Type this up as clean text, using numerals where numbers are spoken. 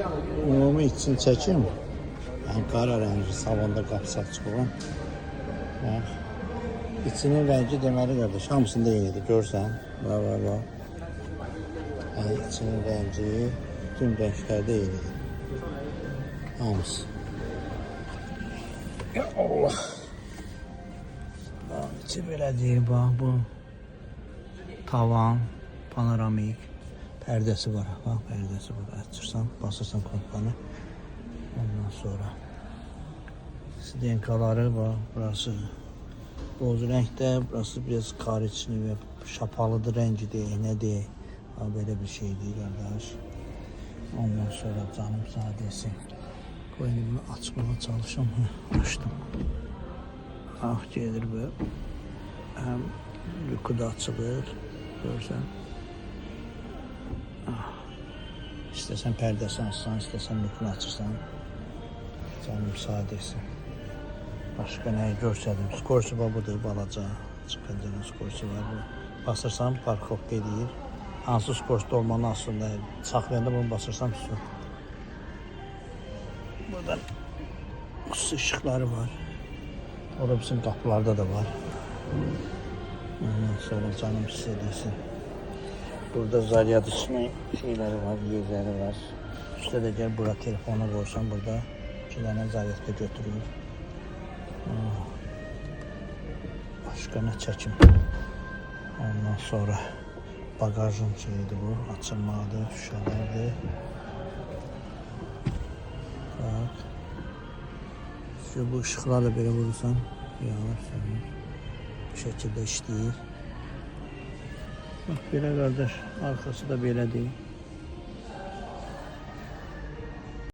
Ümumi için çəkim. Yəni qara rəngi salonda qapısı açıq olan. Bax. İçinin rəngi deməli qardaş, hamısında eynidir. Görsən? Bax. Yəni içinin rəngi tüm rənglərdə eynidir. Hamısı. Ya Allah. Bax, içi belə deyil, bax bu. Tavan, panoramik. Pərdəsi var. Bax, pərdəsi var. Açırsan, basırsan knopkanı. Ondan sonra sidenkaları var. Burası boz renkdə, burası biraz kariçli və şapalıdır rəngi deyək, nə deyək. Belə bir şey deyil qardaş. Ondan sonra canım sadəsi. Qoyun bunu açmağa çalışım. Açdım. Ah gelir bu. Həm yuxu da açılır. Görsən. İstəsən pərdəsi açsan, istəsən yuxunu açırsan. Canım sadəsi. Başqa nəyi görsədim. Skorçu budur, balaca. Çıxıncının skorçu var bu. Basırsan, parkovka edir. Hansı skorçda olmanın aslında saxlayanda bunu basırsan su. Buradan su ışıqları var. Orada bizim qapılarda da var. Ondan sonra canım istədirsin. Burada zaryad içmək şeyləri var, yerləri var. Üstə də gəl, bura telefonu qoysan, burada 2 dənə zaryadka götürür. Başqa nə çəkim. Ondan sonra bagajın şeyidir bu, açılmalıdır, şüşələrdir. Bak. Bu ışıqlarla belə vurursan, yanır, sönür. Bu şəkildə işləyir. Bak belə qardaş, arxası da belədir.